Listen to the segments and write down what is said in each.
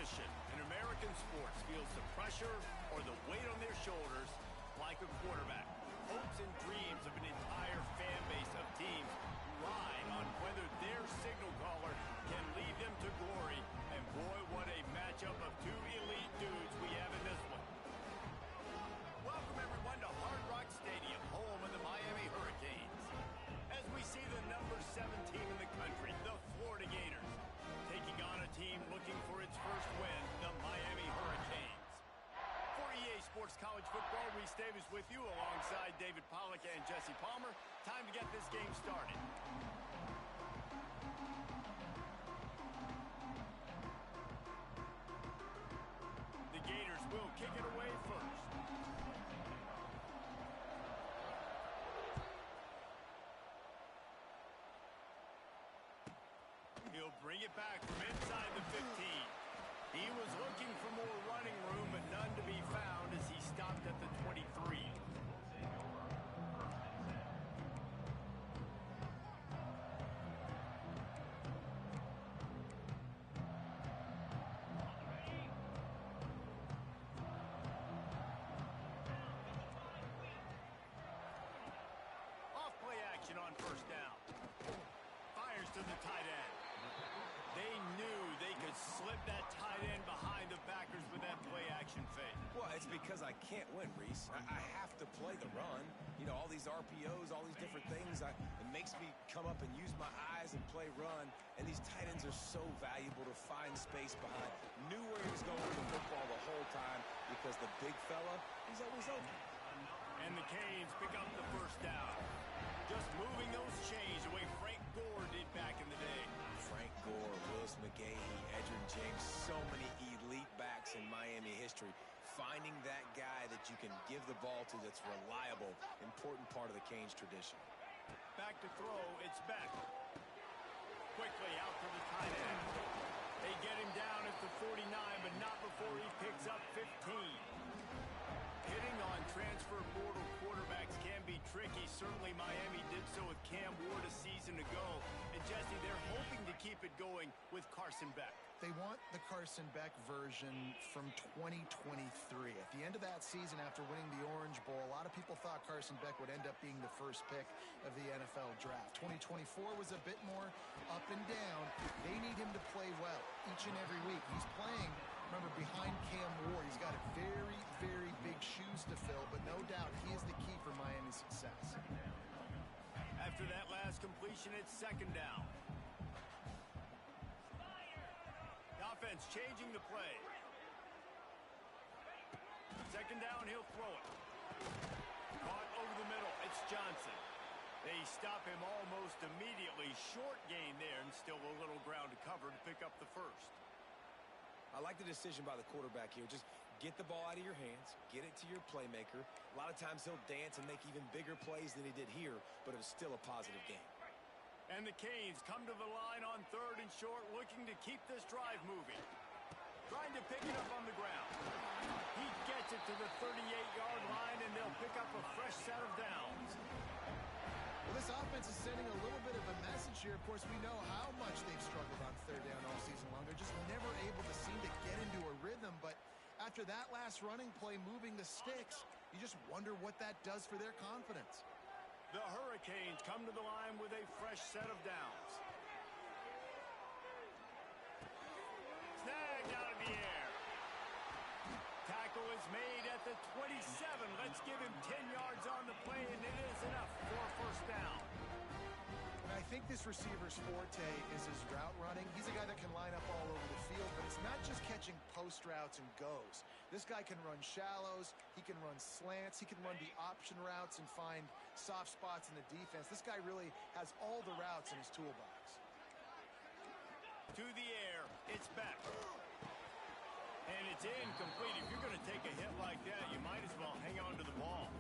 position in American sports feels the pressure or the weight on their shoulders like a quarterback. Hopes and dreams of an entire fan base of teams ride on whether their signal caller can lead them to glory. And boy, what a matchup of two elite dudes we have in this one. Welcome everyone to Hard Rock Stadium, home of the Miami Hurricanes. As we see the number 7 team in the country, the Florida Gators, taking on a team looking for its first win, the Miami Hurricanes. For EA Sports College Football, Reese Davis with you alongside David Pollack and Jesse Palmer. Time to get this game started. The Gators will kick it away first. He'll bring it back from inside the 15. He was looking for more running room, but none to be found as he stopped at the 23. Off play action on first down. Fires to the tight end. They knew they could slip that tight end behind the backers with that play-action fake. Well, it's because I can't win, Reese. I have to play the run. You know, all these RPOs, all these different things. It makes me come up and use my eyes and play run. And these tight ends are so valuable to find space behind. Knew where he was going with the football the whole time because the big fella, he's always open. And the Canes pick up the first down. Just moving those chains the way Frank Gore did back in the day. Frank Gore, Willis McGahee, Edgerrin James, so many elite backs in Miami history. Finding that guy that you can give the ball to that's reliable, important part of the Canes tradition. Back to throw, it's Beck. Quickly out to the tight end. They get him down at the 49, but not before he picks up 15. Hitting on transfer portal quarterbacks can be tricky. Certainly Miami did so with Cam Ward a season ago. And Jesse, they're hoping to keep it going with Carson Beck. They want the Carson Beck version from 2023. At the end of that season, after winning the Orange Bowl, a lot of people thought Carson Beck would end up being the first pick of the NFL draft. 2024 was a bit more up and down. They need him to play well each and every week. He's playing, remember, behind Cam Ward. He's got a very, very big shoes to fill, but no doubt he is the key for Miami's success. After that last completion, it's second down. The offense changing the play. Second down, he'll throw it. Caught over the middle, it's Johnson. They stop him almost immediately. Short gain there, and still a little ground to cover to pick up the first. I like the decision by the quarterback here. Just get the ball out of your hands, get it to your playmaker. A lot of times he'll dance and make even bigger plays than he did here, but it was still a positive game. And the Canes come to the line on third and short, looking to keep this drive moving. Trying to pick it up on the ground. He gets it to the 38-yard line, and they'll pick up a fresh set of downs. Well, this offense is sending a little bit of a message here. Of course, we know how much they've struggled on third down all season long. They're just never able to seem to get into a rhythm. But after that last running play, moving the sticks, you just wonder what that does for their confidence. The Hurricanes come to the line with a fresh set of downs. Snagged out of the air. Tackle is made at the 27. Let's give him 10 yards on the play, and it is enough for a first down. And I think this receiver's forte is his route running. He's a guy that can line up all over the field, but it's not just catching post routes and goes. This guy can run shallows, he can run slants, he can run the option routes and find soft spots in the defense. This guy really has all the routes in his toolbox. To the air, it's back. And it's incomplete. If you're going to take a hit like that, you might as well hang on to the ball.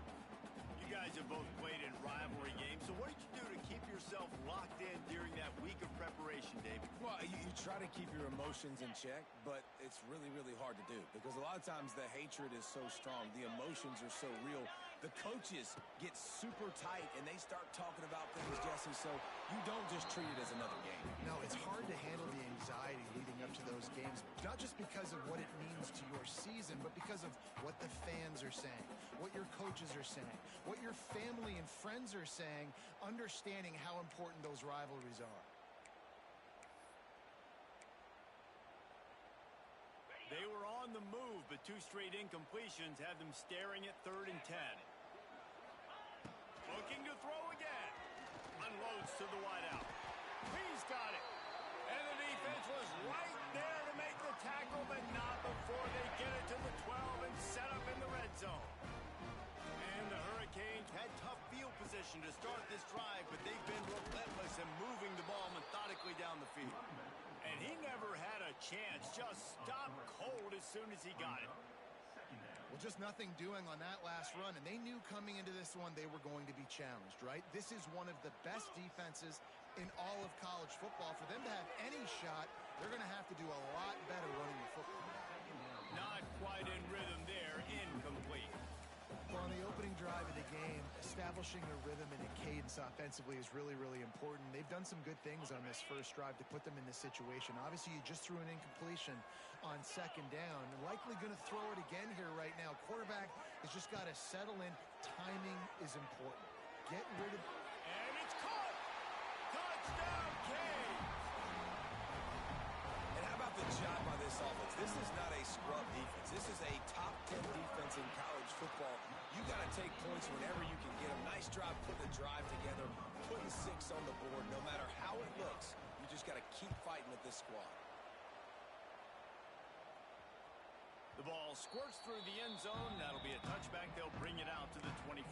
You guys have both played in rivalry games, so what did you do to keep yourself locked in during that week of preparation, David? Well, you try to keep your emotions in check, but it's really, really hard to do because a lot of times the hatred is so strong, the emotions are so real, The coaches get super tight, and they start talking about things, Jesse, so you don't just treat it as another game. No, it's hard to handle the anxiety leading up to those games, not just because of what it means to your season, but because of what the fans are saying, what your coaches are saying, what your family and friends are saying, understanding how important those rivalries are. They were on the move, but 2 straight incompletions have them staring at 3rd and 10. Looking to throw again. Unloads to the wideout. He's got it. And the defense was right there to make the tackle, but not before they get it to the 12 and set up in the red zone. And the Hurricanes had tough field position to start this drive, but they've been relentless in moving the ball methodically down the field. And he never had a chance, just stopped cold as soon as he got it. Well, just nothing doing on that last run, and they knew coming into this one they were going to be challenged, right? This is one of the best defenses in all of college football. For them to have any shot, they're going to have to do a lot better running the football. Not quite in rhythm there, incomplete. Well, on the opening drive of the game, establishing a rhythm and a cadence offensively is really, really important. They've done some good things on this first drive to put them in this situation. Obviously, you just threw an incompletion on 2nd down. Likely going to throw it again here right now. Quarterback has just got to settle in. Timing is important. Get rid of... And it's caught! Touchdown, Canes! And how about the job by this offense? This is not a scrub defense. This is a top 10 defense in college football. You got to take points whenever you can get them. Nice job putting the drive together, putting 6 on the board. No matter how it looks, you just got to keep fighting with this squad. The ball squirts through the end zone. That'll be a touchback. They'll bring it out to the 25.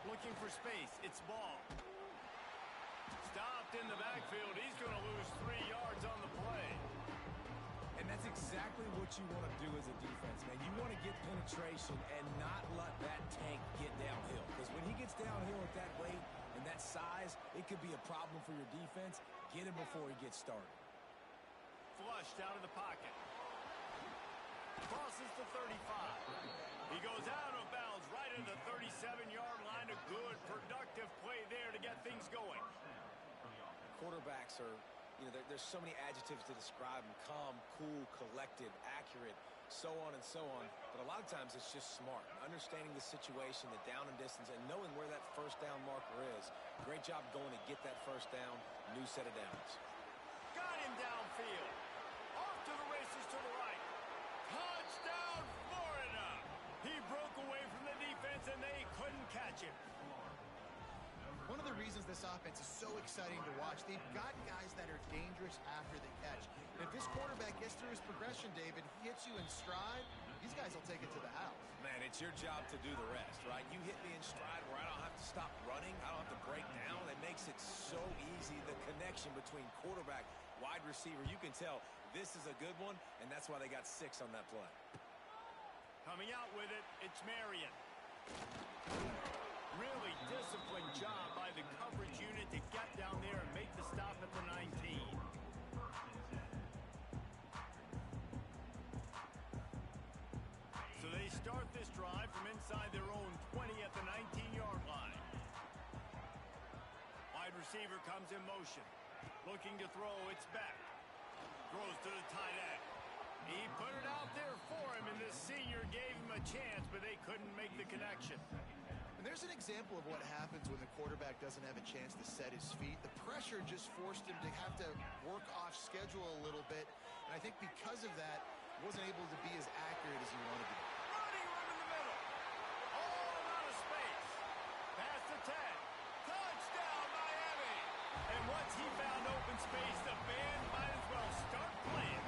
Looking for space. It's ball. Stopped in the backfield. He's going to lose 3 yards on the play. And that's exactly what you want to do as a defense, man. You want to get penetration and not let that tank get downhill. Because when he gets downhill at that weight and that size, it could be a problem for your defense. Get him before he gets started. Flushed out of the pocket. Crosses the 35. He goes out of bounds right at the 37-yard line. A good, productive play there to get things going. Quarterbacks are, there's so many adjectives to describe them. Calm, cool, collected, accurate, so on and so on. But a lot of times it's just smart. Understanding the situation, the down and distance, and knowing where that first down marker is. Great job going to get that first down. New set of downs. Got him downfield. Off to the races to the right. Touchdown, Florida! He broke away from the defense, and they couldn't catch him. One of the reasons this offense is so exciting to watch, they've got guys that are dangerous after the catch. And if this quarterback gets through his progression, David, he hits you in stride, these guys will take it to the house. Man, it's your job to do the rest, right? You hit me in stride where I don't have to stop running. I don't have to break down. It makes it so easy, the connection between quarterback, wide receiver. You can tell this is a good one, and that's why they got 6 on that play. Coming out with it, it's Marion. Really disciplined job by the coverage unit to get down there and make the stop at the 19. So they start this drive from inside their own 20 at the 19-yard line. Wide receiver comes in motion. Looking to throw, it's Beck. Throws to the tight end. He put it out there for him, and the senior gave him a chance, but they couldn't make the connection. And there's an example of what happens when the quarterback doesn't have a chance to set his feet. The pressure just forced him to have to work off schedule a little bit. And I think because of that, wasn't able to be as accurate as he wanted to be. Running room in the middle. All out of space. Pass to 10. Touchdown, Miami. And once he found open space, the band might as well start playing.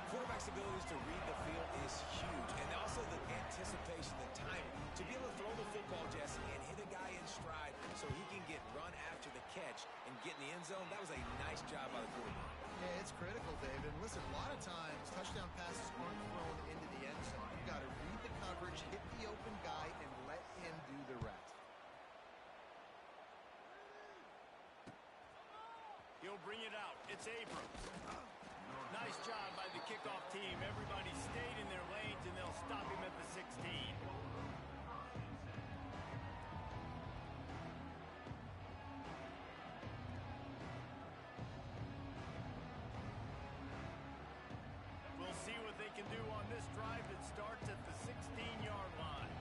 Quarterback's abilities to read the field is huge. And also the anticipation, the timing. To be able to throw the football, Jesse, and hit a guy in stride so he can get run after the catch and get in the end zone, that was a nice job by the quarterback. Yeah, it's critical, David. Listen, a lot of times, touchdown passes aren't thrown into the end zone. You've got to read the coverage, hit the open guy, and let him do the rest. He'll bring it out. It's Abrams. Nice job by the kickoff team. Everybody stayed in their lanes, and they'll stop him at the 16. We'll see what they can do on this drive that starts at the 16-yard line.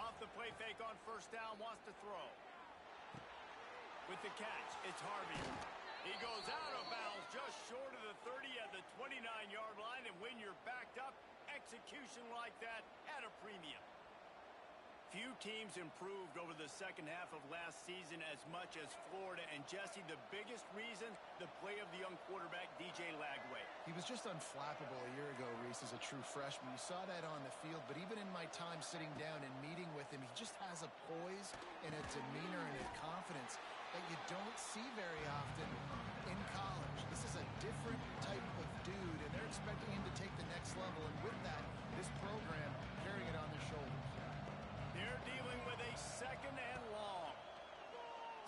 Off the play fake on first down, wants to throw. With the catch, it's Harvey. He goes out of bounds just short of the 30 at the 29-yard line, and when you're backed up, execution like that at a premium. Few teams improved over the second half of last season as much as Florida. And, Jesse, the biggest reason, the play of the young quarterback, DJ Lagway. He was just unflappable a year ago, Reese, as a true freshman. You saw that on the field, but even in my time sitting down and meeting with him, he just has a poise and a demeanor and a confidence that you don't see very often in college. This is a different type of dude, and they're expecting him to take the next level. And with that, this program carrying it on their shoulders. They're dealing with a second and long.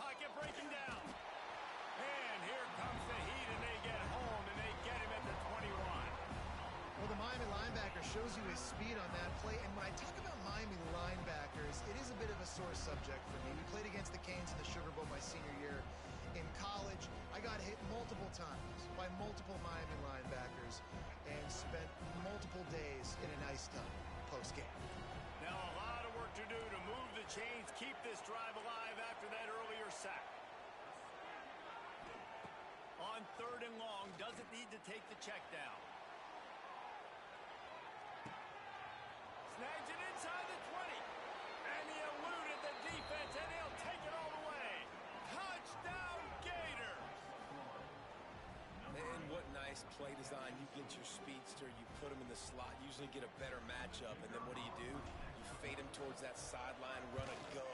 Pocket breaking down. And here comes the heat, and they get home, and they get him at the 21. Well, the Miami linebacker shows you his speed on that play. And when I talk about Miami linebackers, it is a bit of a sore subject for me. We played against the Canes in the Sugar Bowl my senior year in college. I got hit multiple times by multiple Miami linebackers and spent multiple days in an ice tub post-game. Now a lot of work to do to move the chains, keep this drive alive after that earlier sack. On third and long, doesn't need to take the check down. Snags it inside the 20. And he eluded the defense, and he'll take it all the way. Touchdown, Gators! And what nice play design. You get your speedster, you put him in the slot, usually get a better matchup, and then what do? You fade him towards that sideline, run a go.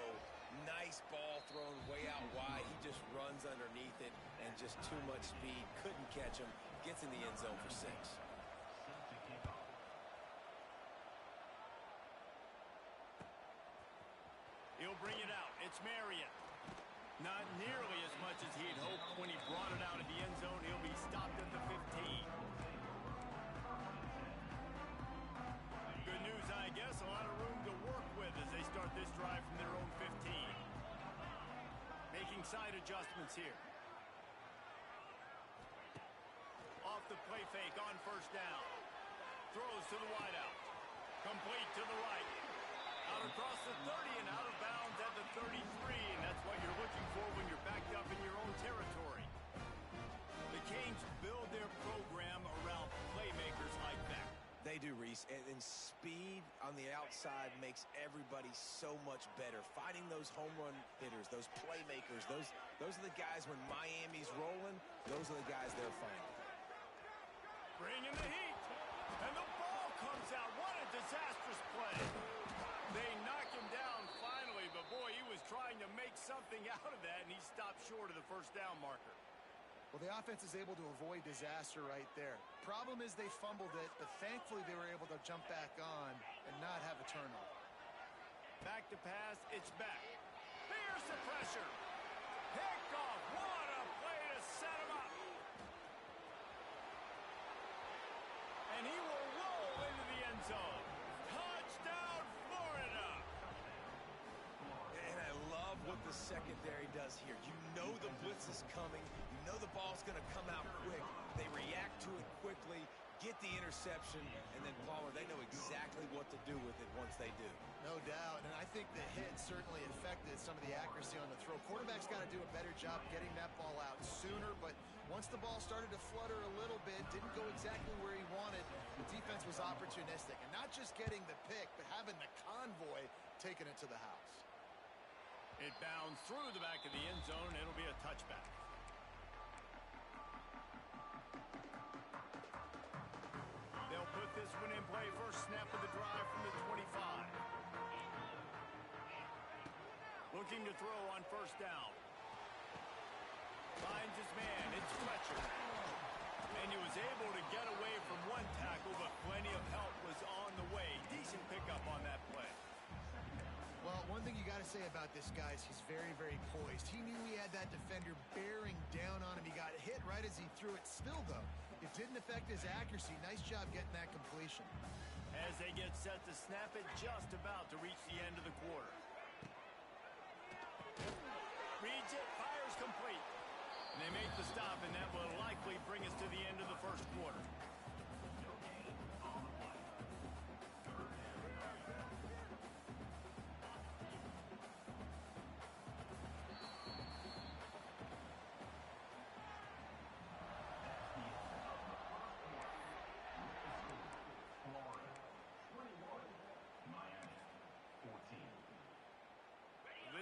Nice ball thrown way out wide. He just runs underneath it, and just too much speed. Couldn't catch him. Gets in the end zone for 6. He'll bring it out. It's Marion. Not nearly as much as he'd hoped when he brought it out of the end zone. He'll be stopped at the 15. Good news, I guess. A lot of room to work with as they start this drive from their own 15. Making side adjustments here. Off the play fake on first down. Throws to the wideout. Complete to the right. Out across the 30 and out of bounds at the 33. And that's what you're looking for when you're backed up in your own territory. The Canes build their program around playmakers like that. They do, Reese, and speed on the outside makes everybody so much better. Finding those home run hitters, those playmakers, those are the guys when Miami's rolling, those are the guys they're finding. Bringing the heat, and the ball comes out. What a disastrous play. They knock him down finally, but boy, he was trying to make something out of that, and he stopped short of the first down marker. Well, the offense is able to avoid disaster right there. Problem is they fumbled it, but thankfully they were able to jump back on and not have a turnover. Back to pass, it's back. Here's the pressure. Picked off. What a play to set him up. And he will roll into the end zone. Touchdown, Florida. And I love what the secondary does here. You know the blitz is coming. You know the ball's going to come out quick. They react to it quickly, get the interception, and then Palmer, they know exactly what to do with it once they do. No doubt, and I think the hit certainly affected some of the accuracy on the throw. Quarterback's got to do a better job getting that ball out sooner, but once the ball started to flutter a little bit, didn't go exactly where he wanted, the defense was opportunistic. And not just getting the pick, but having the convoy taking it to the house. It bounds through the back of the end zone. It'll be a touchback. They'll put this one in play. First snap of the drive from the 25. Looking to throw on first down. Finds his man. It's Fletcher. And he was able to get away from one tackle, but plenty of help was on the way. Decent pickup on that play. thing you got to say about this guy is he's very, very poised. He knew he had that defender bearing down on him. He got hit right as he threw it. Still, though, it didn't affect his accuracy. Nice job getting that completion. As they get set to snap it, just about to reach the end of the quarter. Reads it, fires complete. And they make the stop, and that will likely bring us to the end of the first quarter.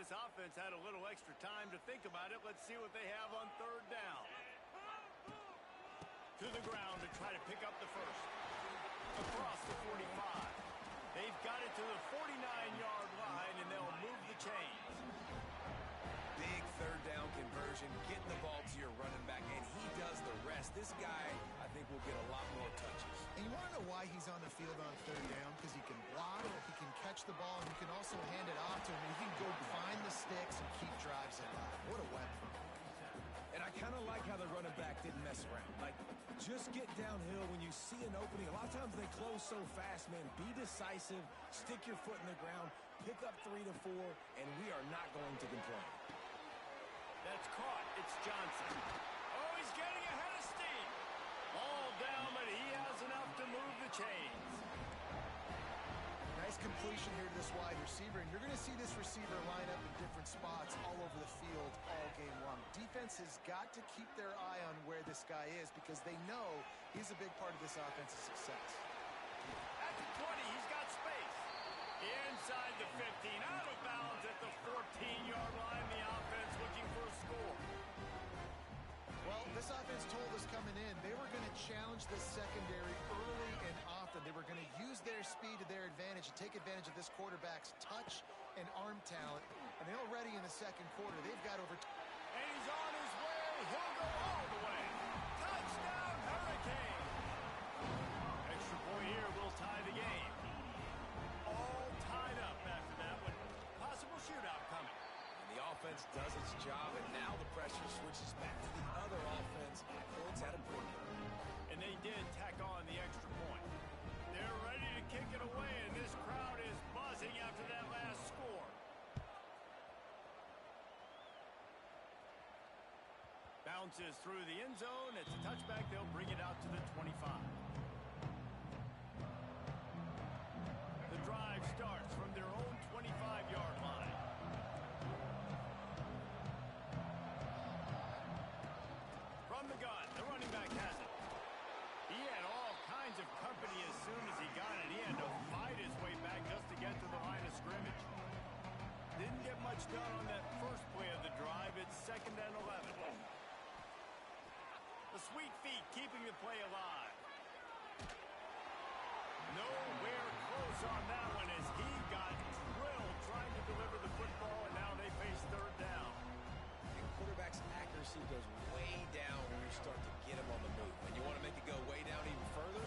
This offense had a little extra time to think about it. Let's see what they have on third down. To the ground to try to pick up the first. Across the 45. They've got it to the 49-yard line, and they'll move the chains. Big third down conversion, getting the ball to your running back, and he does the rest. This guy, I think, will get a lot more touches. And you want to know why he's on the field on third down? Because he can block, he can catch the ball, and he can also hand it off to him. And he can go find the sticks and keep drives alive. What a weapon. And I kind of like how the running back didn't mess around. Like, just get downhill when you see an opening. A lot of times they close so fast, man. Be decisive, stick your foot in the ground, pick up 3 to 4, and we are not going to complain. That's caught. It's Johnson. Oh, he's getting ahead of steam. All down, but he has enough to move the chains. Nice completion here to this wide receiver, and you're going to see this receiver line up in different spots all over the field all game long. Defense has got to keep their eye on where this guy is because they know he's a big part of this offense's success. At the 20, he's got space. Inside the 15, out of bounds at the 14-yard line. The offense looking for a score. Well, this offense told us coming in they were going to challenge the secondary early and often. They were going to use their speed to their advantage and take advantage of this quarterback's touch and arm talent. And they're already in the second quarter. They've got over... And he's on his way. He'll go all the way. Touchdown, Hurricane. Extra point here will tie the game. All tied up after that one. Possible shootout coming. And the offense does its job, and now the pressure switches back to the other offense. Points at a premium. And they did tack on the extra point. They're ready to kick it away, and this crowd is buzzing after that last score. Bounces through the end zone. It's a touchback. They'll bring it out to the 25. The drive starts from their own 25-yard line. From the gun, the running back has it. He had all kinds of company as soon as he got it. He had to fight his way back just to get to the line of scrimmage. Didn't get much done on that first play of the drive. It's 2nd and 11. The sweet feet keeping the play alive. Nowhere close on that one as he got drilled trying to deliver the football, and now they face third down. And quarterback's accuracy goes way down when you start to get him on the move. When you want to make it go way down even further,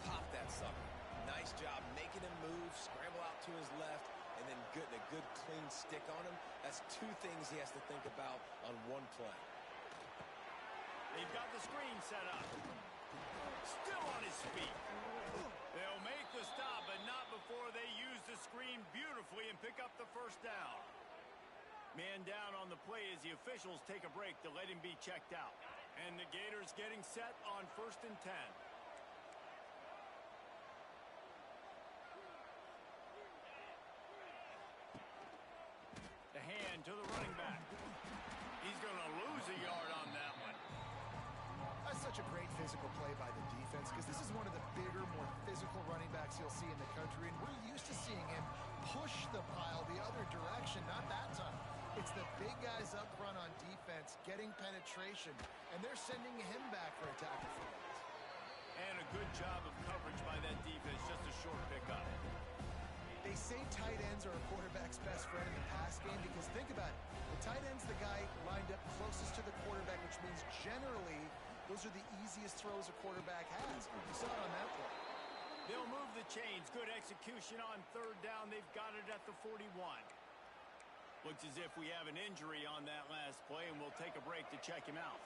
pop that sucker. Nice job making him move, scramble out to his left, and then getting a good clean stick on him. That's 2 things he has to think about on one play. They've got the screen set up. Still on his feet. They'll make the stop, but not before they use the screen beautifully and pick up the first down. Man down on the play as the officials take a break to let him be checked out. And the Gators getting set on 1st and 10. The hand to the running back. He's going to lose a yard on that one. That's such a great physical play by the defense because this is one of the bigger, more physical running backs you'll see in the country, and we're used to seeing him push the pile the other direction. Not that time. It's the big guys up front on defense getting penetration, and they're sending him back for a tackle for loss. And a good job of coverage by that defense, just a short pickup. They say tight ends are a quarterback's best friend in the pass game because think about it. The tight end's the guy lined up closest to the quarterback, which means generally those are the easiest throws a quarterback has. You saw it on that play. They'll move the chains. Good execution on third down. They've got it at the 41. Looks as if we have an injury on that last play, and we'll take a break to check him out.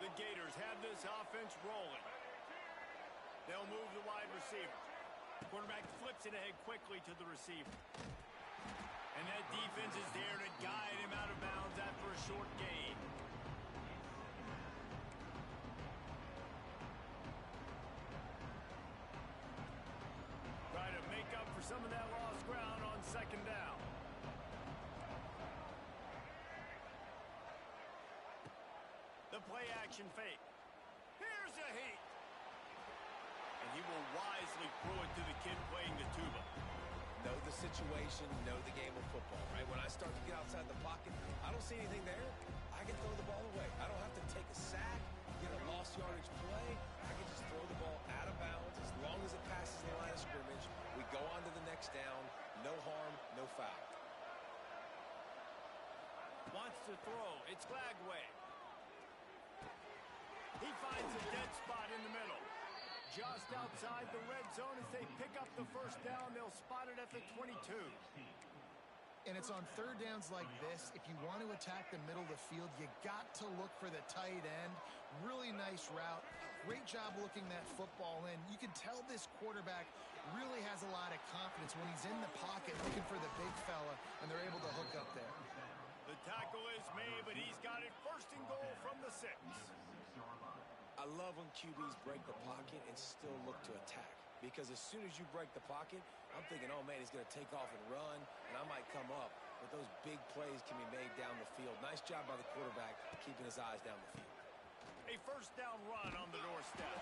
The Gators have this offense rolling. They'll move the wide receiver. Quarterback flips it ahead quickly to the receiver. And that defense is there to guide him out of bounds after a short gain. Try to make up for some of that lost ground on second down. The play action fake. Here's a heat. And he will wisely throw it to the kid playing the tuba. Know the situation, know the game of football, right? When I start to get outside the pocket, I don't see anything there. I can throw the ball away. I don't have to take a sack, get a lost yardage play. I can just throw the ball out of bounds. As long as it passes the line of scrimmage, we go on to the next down. No harm, no foul. Wants to throw. It's Glagway. He finds a dead spot in the middle. Just outside the red zone as they pick up the first down. They'll spot it at the 22. And it's on third downs like this. If you want to attack the middle of the field, you got to look for the tight end. Really nice route. Great job looking that football in. You can tell this quarterback really has a lot of confidence when he's in the pocket looking for the big fella, and they're able to hook up there. The tackle is made, but he's got it first and goal from the 6. I love when QBs break the pocket and still look to attack. Because as soon as you break the pocket, I'm thinking, oh, man, he's going to take off and run, and I might come up. But those big plays can be made down the field. Nice job by the quarterback keeping his eyes down the field. A first down run on the doorstep.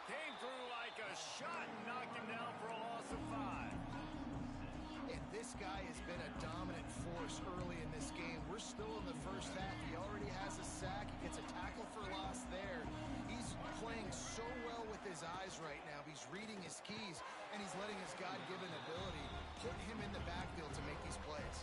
Came through like a shot and knocked him down for a loss of 5. And this guy has been a dominant force early in this game. We're still in the first half. He already has a sack. He gets a tackle for loss there. He's playing so well with his eyes right now. He's reading his keys, and he's letting his God-given ability put him in the backfield to make these plays.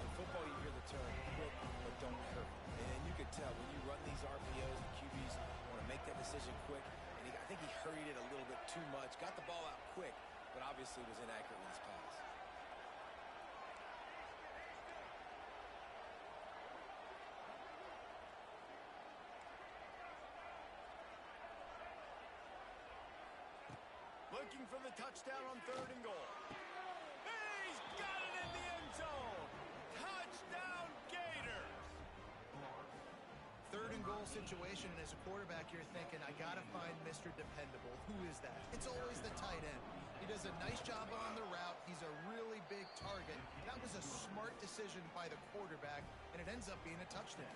In football, you hear the term, quick but don't hurt. And you can tell when you run these RPOs, the QBs want to make that decision quick. And I think he hurried it a little bit too much. Got the ball out quick, but obviously was inaccurate with his pass. Looking for the touchdown on third and goal. He's got it in the end zone. Touchdown, Gators. Third and goal situation, and as a quarterback, you're thinking, I got to find Mr. Dependable. Who is that? It's always the tight end. He does a nice job on the route. He's a really big target. That was a smart decision by the quarterback, and it ends up being a touchdown.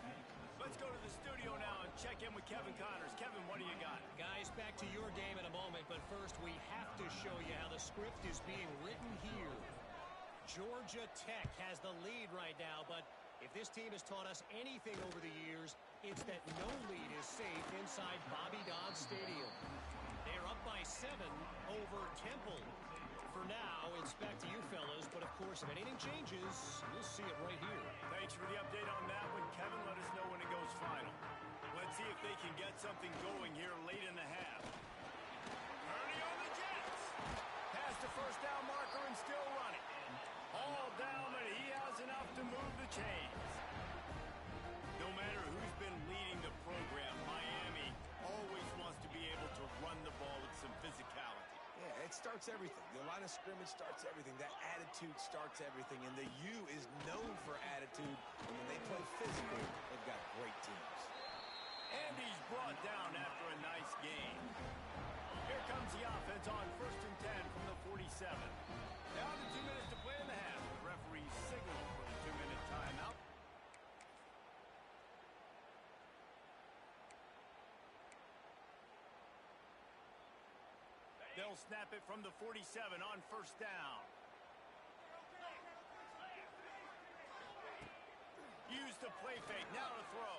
Let's go to the studio now and check in with Kevin Connors. Kevin, what do you got? Guys, back to your game in a moment, but first we have to show you how the script is being written here. Georgia Tech has the lead right now, but if this team has taught us anything over the years, it's that no lead is safe inside Bobby Dodd Stadium. They're up by 7 over Temple. For now, it's back to you fellas, but of course, if anything changes, you'll see it right here. Thanks for the update on that one, Kevin. Let us know when it goes final. Let's see if they can get something going here late in the half. Purdy on the Jets. Past the first down marker and still running. All down, but he has enough to move the chains. No matter who's been leading the program, Miami always wants to be able to run the ball with some physicality. Yeah, it starts everything. The line of scrimmage starts everything. That attitude starts everything. And the U is known for attitude. And when they play physical, they've got great teams. And he's brought down after a nice game. Here comes the offense on first and 10 from the 47. Down to 2 minutes to play in the half. The referee signaled for the 2-minute timeout. They'll snap it from the 47 on first down. Use the play fake. Now to throw.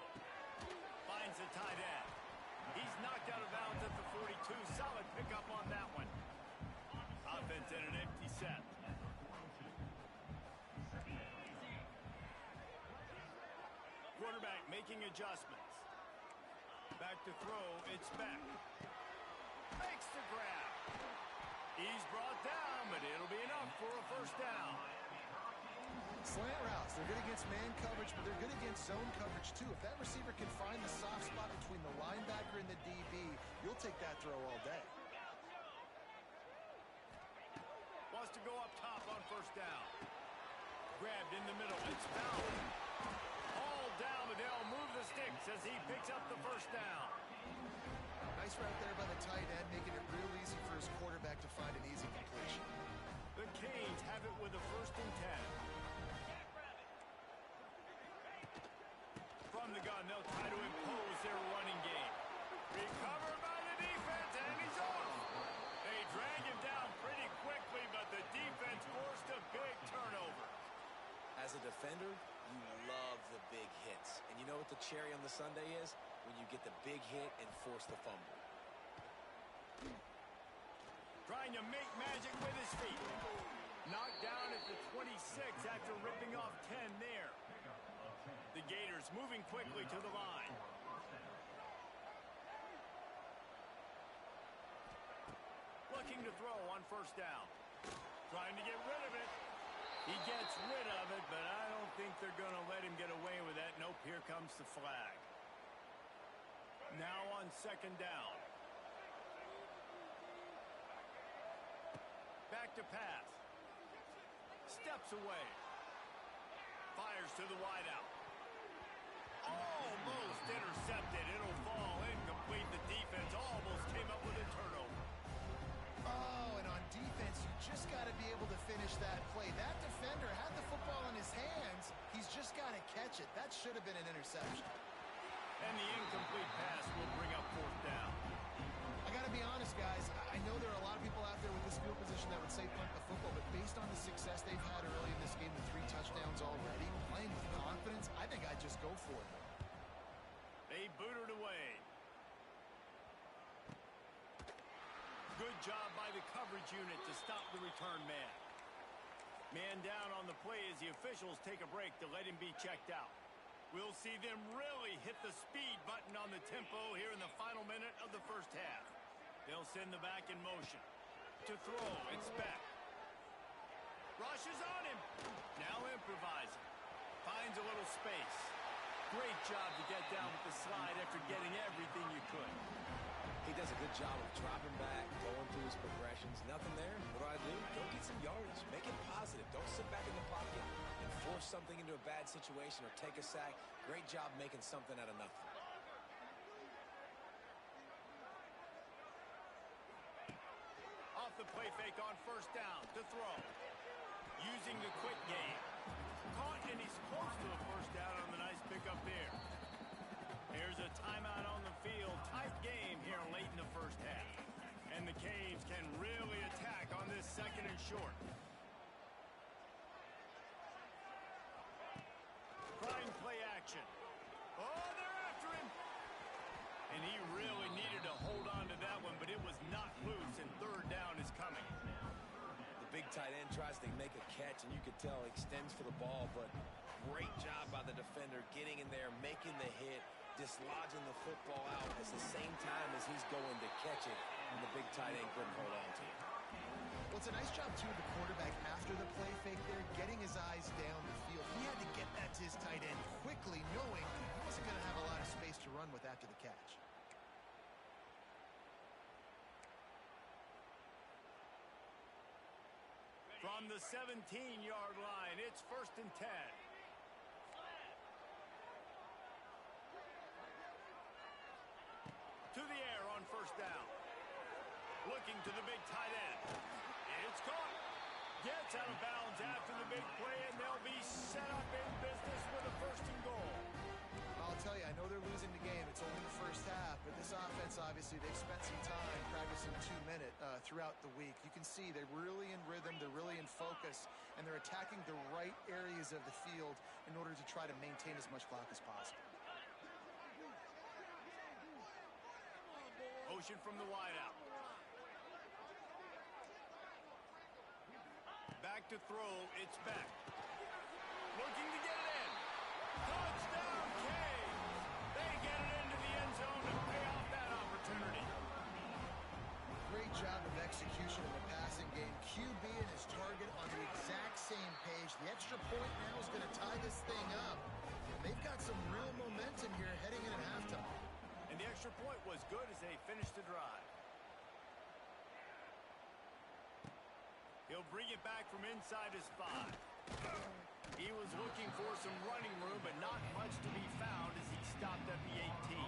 Finds the tight end. He's knocked out of bounds at the 42. Solid pickup on that one. Offense in an empty set. Quarterback making adjustments. Back to throw. It's Beck. Makes the grab. He's brought down, but it'll be enough for a first down. Slant routes, they're good against man coverage, but they're good against zone coverage too. If that receiver can find the soft spot between the linebacker and the DB, you'll take that throw all day. Wants to go up top on first down. Grabbed in the middle. It's fouled. All down, but they'll move the sticks as he picks up the first down. Nice route there by the tight end, making it real easy for his quarterback to find an easy completion. The Canes have it with a 1st and 10. From the gun, they'll try to impose their running game. Recovered by the defense, and he's off. They drag him down pretty quickly, but the defense forced a big turnover. As a defender, you love the big hits. And you know what the cherry on the sundae is? When you get the big hit and force the fumble. Trying to make magic with his feet. Knocked down at the 26 after ripping off 10 there. The Gators moving quickly to the line. Looking to throw on first down. Trying to get rid of it. He gets rid of it, but I don't think they're going to let him get away with that. Nope, here comes the flag. Now on 2nd down. Back to pass. Steps away. Fires to the wideout. Almost intercepted. It'll fall incomplete. The defense almost came up with a turnover. Oh, and on defense, you just got to be able to finish that play. That defender had the football in his hands. He's just got to catch it. That should have been an interception. And the incomplete pass will bring up 4th down. I got to be honest, guys. I know there are a lot of people out there with this field position that would say punt the football, but based on the success they've had early in this game, the 3 touchdowns already, playing with confidence, I think I'd just go for it. They booted away. Good job by the coverage unit to stop the return man. Man down on the play as the officials take a break to let him be checked out. We'll see them really hit the speed button on the tempo here in the final minute of the first half. They'll send the back in motion. To throw, it's Beck. Rushes on him. Now improvising. Finds a little space. Great job to get down with the slide after getting everything you could. He does a good job of dropping back, going through his progressions. Nothing there. What do? Go get some yardage. Make it positive. Don't sit back in the pocket and force something into a bad situation or take a sack. Great job making something out of nothing. Off the play fake on first down to throw. Using the quick game. Caught, and he's close to a first down on the nice pickup there. Here's a timeout on the field. Tight game here late in the first half. And the Canes can really attack on this 2nd and short. Prime play action. Oh, they're after him. And he really needed to hold on to that one, but it was not loose, and 3rd down is coming. The big tight end tries to make a catch, and you could tell he extends for the ball, but great job by the defender getting in there, making the hit, dislodging the football out at the same time as he's going to catch it, and the big tight end couldn't hold on to it. Well, it's a nice job, too, of the quarterback after the play fake there, getting his eyes down the field. He had to get that to his tight end quickly, knowing he wasn't going to have a lot of space to run with after the catch. From the 17-yard line, it's 1st and 10. To the air on first down. Looking to the big tight end. It's caught. Gets out of bounds after the big play, and they'll be set up in business with a 1st and goal. I'll tell you, I know they're losing the game. It's only the first half, but this offense, obviously, they've spent some time practicing 2-minute throughout the week. You can see they're really in rhythm, they're really in focus, and they're attacking the right areas of the field in order to try to maintain as much clock as possible. Motion from the wideout. Back to throw, it's Beck. Looking to get it in. Touchdown, Canes! They get it into the end zone to pay off that opportunity. Great job of execution in the passing game. QB and his target on the exact same page. The extra point now is going to tie this thing up. They've got some real momentum here heading in at halftime. And the extra point was good as they finished the drive. He'll bring it back from inside his 5. He was looking for some running room, but not much to be found as he stopped at the 18.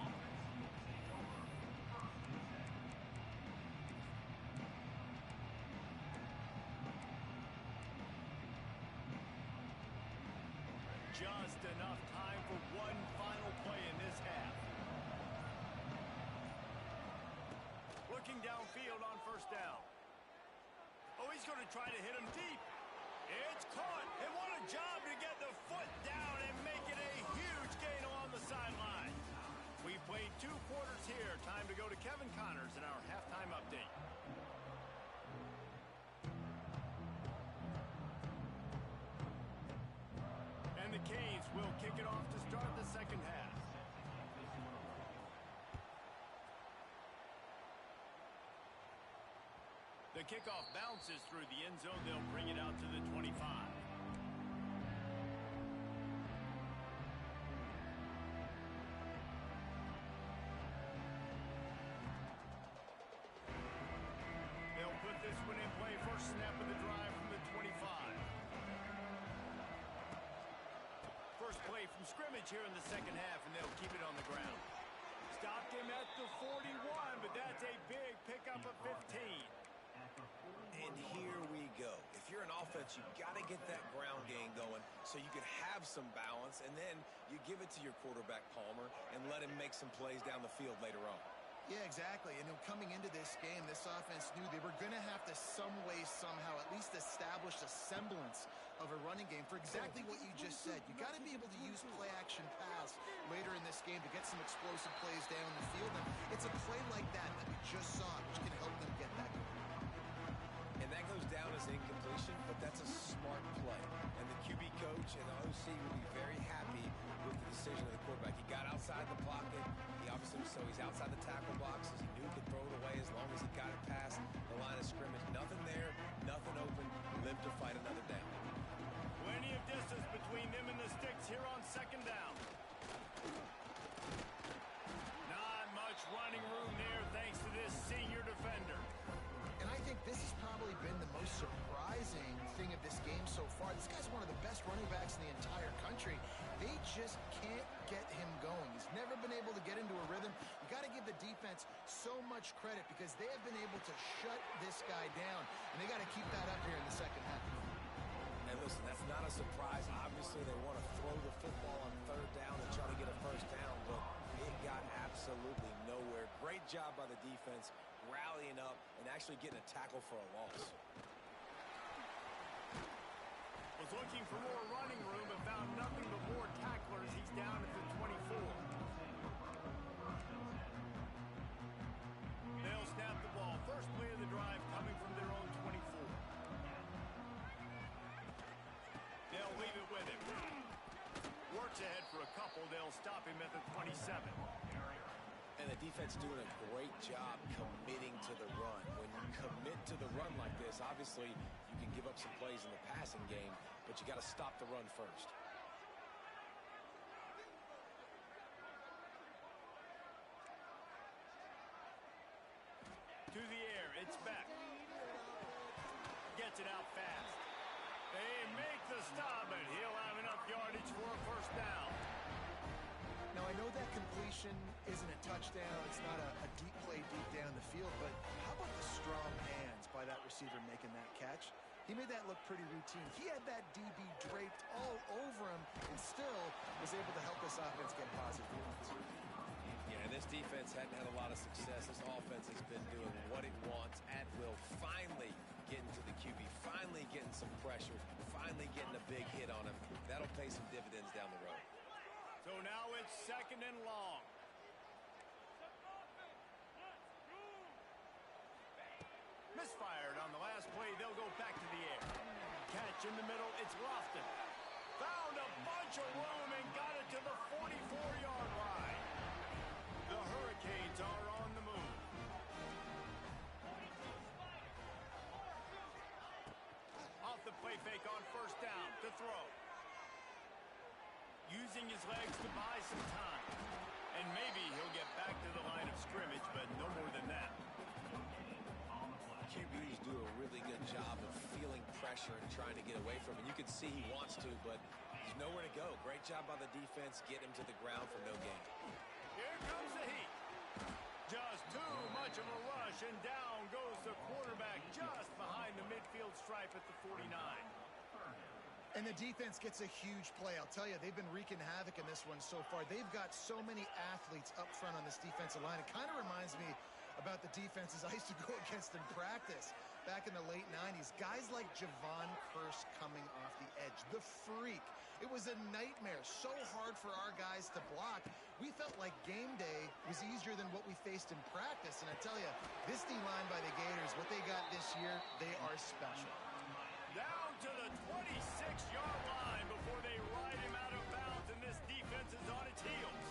Just enough time for one final play in this half. Looking downfield on first down. Oh, he's going to try to hit him deep. It's caught. And what a job to get the foot down and make it a huge gain along the sideline. We played 2 quarters here. Time to go to Kevin Connors in our halftime update. And the Canes will kick it off to start the second half. The kickoff bounces through the end zone. They'll bring it out to the 25. They'll put this one in play. First snap of the drive from the 25. First play from scrimmage here in the second half, and they'll keep it on the ground. Stopped him at the 41, but that's a big pickup of 15. And here we go. If you're an offense, you've got to get that ground game going so you can have some balance, and then you give it to your quarterback, Palmer, and let him make some plays down the field later on. Yeah, exactly. And coming into this game, this offense knew they were going to have to some way, somehow, at least establish a semblance of a running game for exactly what you just said. You got to be able to use play-action pass later in this game to get some explosive plays down the field. And it's a play like that that we just saw, which can help them get that going. And that goes down as incompletion, but that's a smart play. And the QB coach and the OC will be very happy with the decision of the quarterback. He got outside the pocket. He obviously, so he's outside the tackle boxes. He knew he could throw it away as long as he got it past the line of scrimmage. Nothing there, nothing open. Live to fight another down. Plenty of distance between them and the sticks here on second down. Not much running room there thanks to this senior defender. And I think this has probably been the most surprising thing of this game so far. This guy's one of the best running backs in the entire country. They just can't get him going. He's never been able to get into a rhythm. You got to give the defense so much credit because they have been able to shut this guy down, and they got to keep that up here in the second half. And listen, that's not a surprise. Obviously, they want to throw the football on third down and try to get a first down, but it got absolutely nowhere. Great job by the defense, rallying up and actually getting a tackle for a loss. Was looking for more running room but found nothing but more tacklers. He's down at the 24. They'll snap the ball. First play of the drive coming from their own 24. They'll leave it with him. Works ahead for a couple. They'll stop him at the 27. And the defense doing a great job committing to the run. When you commit to the run like this, obviously you can give up some plays in the passing game, but you got to stop the run first. To the air, it's Beck. Gets it out fast. They make the stop, and he'll have enough yardage for a first down. Now, I know that completion isn't a touchdown. It's not a deep play deep down the field, but how about the strong hands by that receiver making that catch? He made that look pretty routine. He had that DB draped all over him and still was able to help this offense get positive yards. Yeah, and this defense hadn't had a lot of success. This offense has been doing what it wants at will. Finally getting to the QB, finally getting some pressure, finally getting a big hit on him. That'll pay some dividends down the road. So now it's second and long. Misfired on the last play. They'll go back to the air. Catch in the middle. It's Lofton. Found a bunch of room and got it to the 44-yard line. The Hurricanes are on the move. Off the play fake on first down. down to throw. Using his legs to buy some time. And maybe he'll get back to the line of scrimmage, but no more than that. QBs do a really good job of feeling pressure and trying to get away from it. You can see he wants to, but there's nowhere to go. Great job by the defense, get him to the ground for no gain. Here comes the heat. Just too much of a rush, and down goes the quarterback just behind the midfield stripe at the 49. And the defense gets a huge play. I'll tell you, they've been wreaking havoc in this one so far. They've got so many athletes up front on this defensive line. It kind of reminds me about the defenses I used to go against in practice back in the late 90s. Guys like Javon Curse coming off the edge. The freak. It was a nightmare. So hard for our guys to block. We felt like game day was easier than what we faced in practice. And I tell you, this D-line by the Gators, what they got this year, they are special. Down to the 26-yard line before they ride him out of bounds, and this defense is on its heels.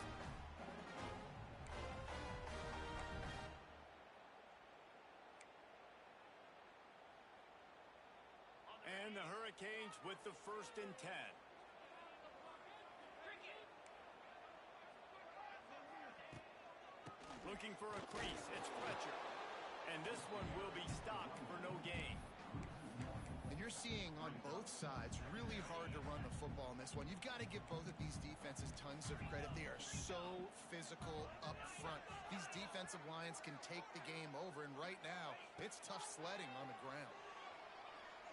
And the Hurricanes with the 1st and 10. Looking for a crease, it's Fletcher. And this one will be stopped for no gain. And you're seeing on both sides really hard to run the football in this one. You've got to give both of these defenses tons of credit. They are so physical up front. These defensive lines can take the game over, and right now, it's tough sledding on the ground.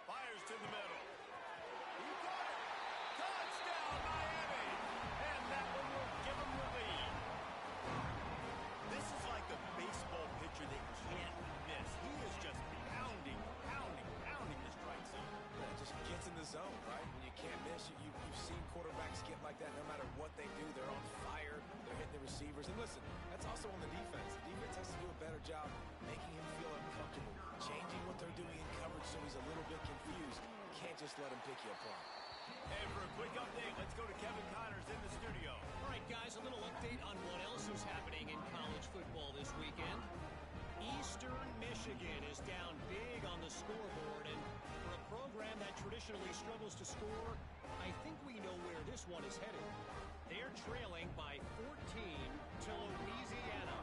Fires to the middle. He got it. Touchdown, Miami. And that one will give him the lead. This is like a baseball pitcher that can't miss. He is just pounding the strike zone. Yeah, just gets in the zone, right? When you can't miss, you've seen quarterbacks get like that no matter what they do. They're on fire. They're hitting the receivers. And listen, that's also on the defense. The defense has to do a better job making him feel uncomfortable, changing what they're doing in coverage so he's a little bit confused. Can't just let him pick you apart. And for a quick update, let's go to Kevin Connors in the studio. All right, guys, a little update on what else is happening in college football this weekend. Eastern Michigan is down big on the scoreboard, and for a program that traditionally struggles to score, I think we know where this one is headed. They're trailing by 14 to Louisiana.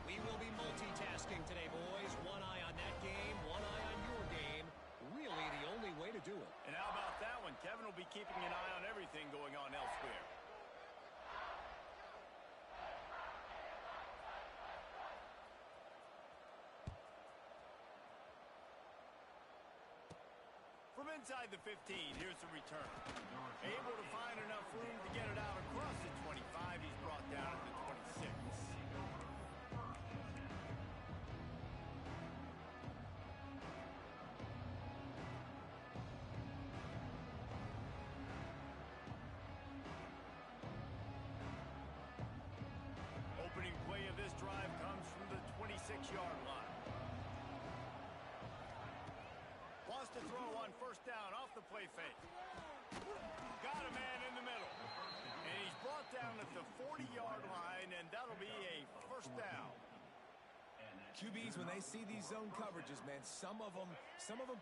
We will be multitasking today, boys. One eye on that game, one eye on your game. Really the only way to do it. And how about that one? Kevin will be keeping an eye on everything going on elsewhere. From inside the 15, here's the return. Able to find enough room to get it out across the 25. He's brought down at the 26. Opening play of this drive comes from the 26-yard line. Wants to throw on 1st down off the play fake. Got a man in the middle. And he's brought down at the 40-yard line, and that'll be a 1st down. QBs, when they see these zone coverages, man, some of them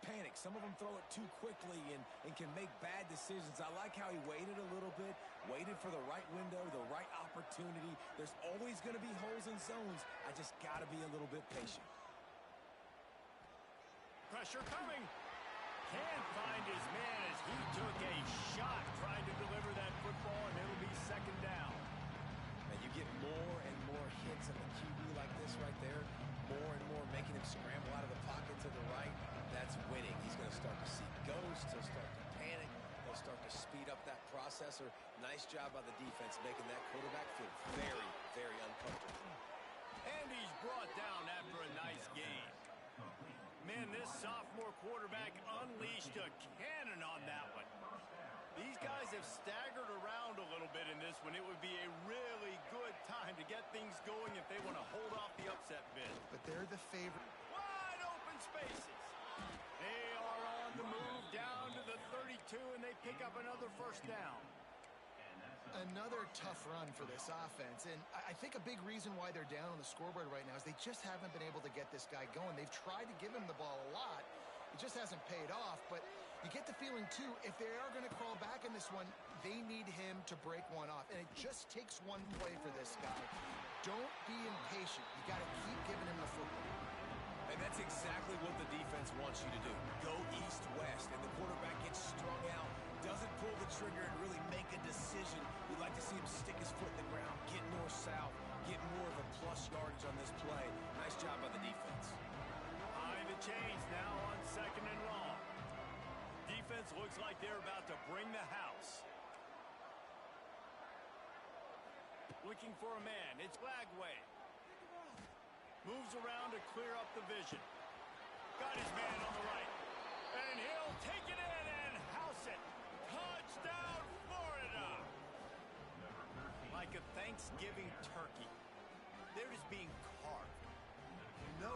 panic. Some of them throw it too quickly and can make bad decisions. I like how he waited a little bit, waited for the right window, the right opportunity. There's always going to be holes in zones. I just got to be a little bit patient. Pressure coming. Can't find his man as he took a shot trying to deliver that football, and it'll be 2nd down. And you get more and more hits on the QB like this right there, more and more making him scramble out of the pocket to the right. That's winning. He's going to start to see ghosts. He'll start to panic. He'll start to speed up that processor. Nice job by the defense making that quarterback feel very, very uncomfortable. And he's brought down after a nice gain. Man, this sophomore quarterback unleashed a cannon on that one. These guys have staggered around a little bit in this one. It would be a really good time to get things going if they want to hold off the upset bid. But they're the favorite. Wide open spaces. They are on the move down to the 32, and they pick up another 1st down. Another tough run for this offense, and I think a big reason why they're down on the scoreboard right now is they just haven't been able to get this guy going. They've tried to give him the ball a lot. It just hasn't paid off, but You get the feeling, too, if they are going to crawl back in this one, they need him to break one off. And it just takes one play for this guy. Don't be impatient. You got to keep giving him the football. And that's exactly what the defense wants you to do. Go east-west, and the quarterback gets strung out, doesn't pull the trigger and really make a decision. We'd like to see him stick his foot in the ground, get north-south, get more of a plus yardage on this play. Nice job by the defense. Behind the chains now on 2nd and long. Defense looks like they're about to bring the house. Looking for a man. It's Lagway. Moves around to clear up the vision. Got his man on the right. And he'll take it in and house it. Touchdown, Florida. Like a Thanksgiving turkey. They're just being carved. No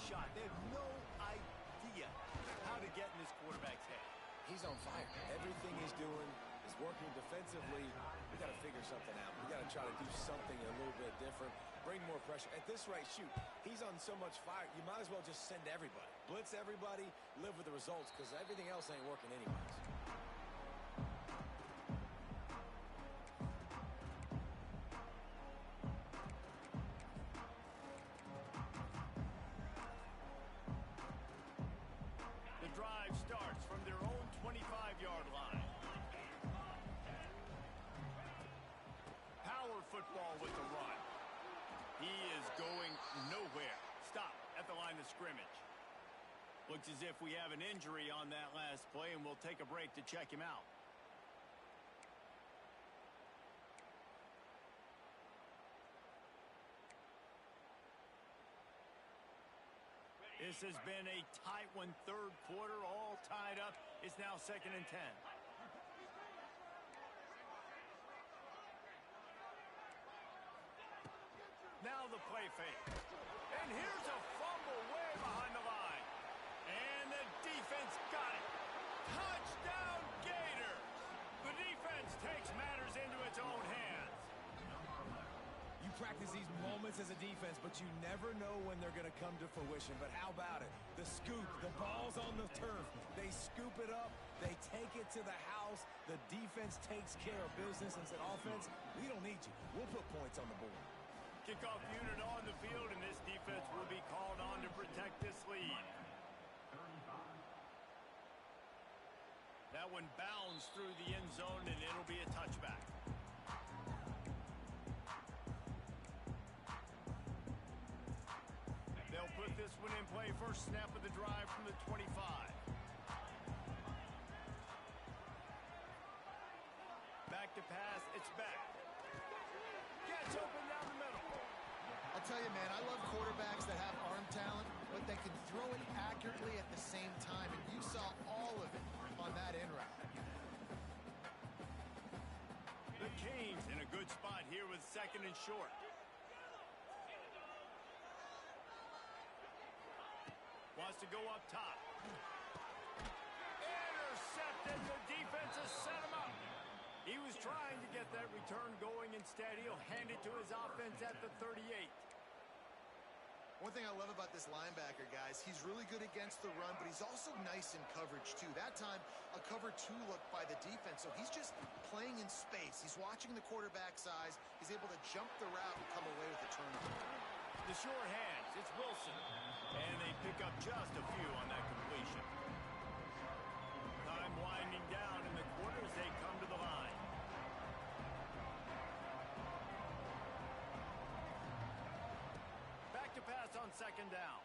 shot. They have no idea how to get in this quarterback's head. He's on fire. Everything he's doing is working defensively. We got to figure something out. We got to try to do something a little bit different. Bring more pressure. At this rate, shoot, he's on so much fire, you might as well just send everybody. Blitz everybody, live with the results, because everything else ain't working anyways. The drive starts from their own 25-yard line. Power football with the run. He is going nowhere. Stop at the line of scrimmage. Looks as if we have an injury on that last play, and we'll take a break to check him out. This has been a tight one, third quarter, all tied up. It's now 2nd and 10. Now the play fake. And here's a fumble way behind the line. And the defense got it. Touchdown, Gator. The defense takes matters into its own hands. You practice these moments as a defense, but you never know when they're going to come to fruition. But how about it? The scoop, the ball's on the turf. They scoop it up. They take it to the house. The defense takes care of business and said, offense, we don't need you. We'll put points on the board. Kickoff unit on the field, and this defense will be called on to protect this lead. That one bounds through the end zone, and it'll be a touchback. They'll put this one in play. First snap of the drive from the 25. Back to pass. It's back. Gets open down the middle. I'll tell you, man, I love quarterbacks that have arm talent, but they can throw it accurately at the same time, and you saw all of it on that in route. The Canes in a good spot here with 2nd and short. Wants to go up top. Intercepted. The defense has set him up. He was trying to get that return going. Instead, he'll hand it to his offense at the 38. One thing I love about this linebacker, guys, he's really good against the run, but he's also nice in coverage, too. That time, a cover 2 look by the defense, so he's just playing in space. He's watching the quarterback's eyes. He's able to jump the route and come away with a turnover. The sure hands, it's Wilson. And they pick up just a few on that completion. Time winding down in the quarter as they come to the line. Back to pass on 2nd down.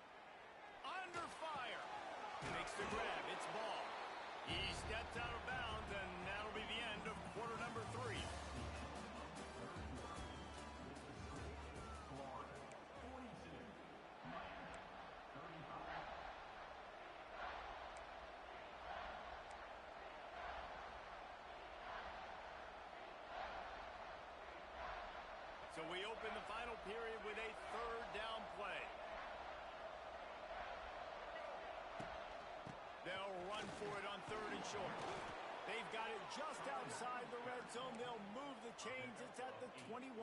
Under fire. Makes the grab. It's ball. He steps out of bounds, and that'll be the end of quarter number 3. So we open the final period with a 3rd down play. They'll run for it on 3rd and short. They've got it just outside the red zone. They'll move the chains. It's at the 21.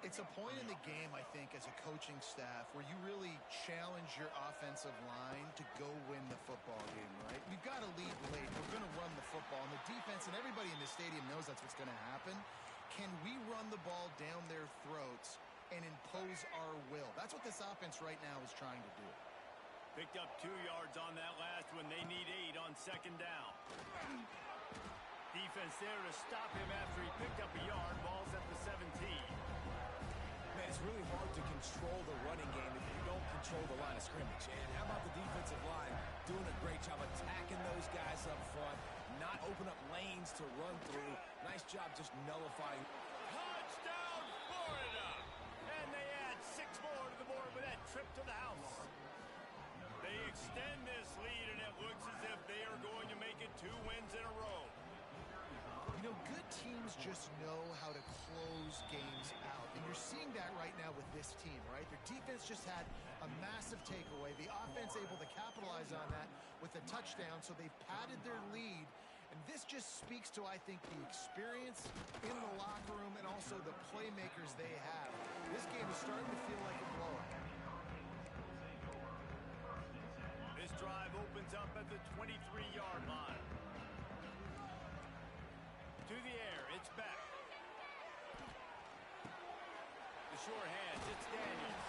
It's a point in the game, I think, as a coaching staff where you really challenge your offensive line to go win the football game, right? We've got to lead late. We're going to run the football. And the defense and everybody in the stadium knows that's what's going to happen. Can we run the ball down their throats and impose our will? That's what this offense right now is trying to do. Picked up 2 yards on that last one. They need 8 on second down. Defense there to stop him after he picked up a yard. Ball's at the 17. Man, it's really hard to control the running game if you don't control the line of scrimmage. And how about the defensive line doing a great job attacking those guys up front, not open up lanes to run through. Nice job just nullifying. Touchdown, Florida! And they add 6 more to the board with that trip to the house. They extend this lead, and it looks as if they are going to make it 2 wins in a row. You know, good teams just know how to close games out. And you're seeing that right now with this team, right? Their defense just had a massive takeaway. The offense able to capitalize on that with a touchdown, so they've padded their lead. And this just speaks to, I think, the experience in the locker room and also the playmakers they have. This game is starting to feel like a blowout. This drive opens up at the 23-yard line. To the air, it's back. The short hands, it's Daniels.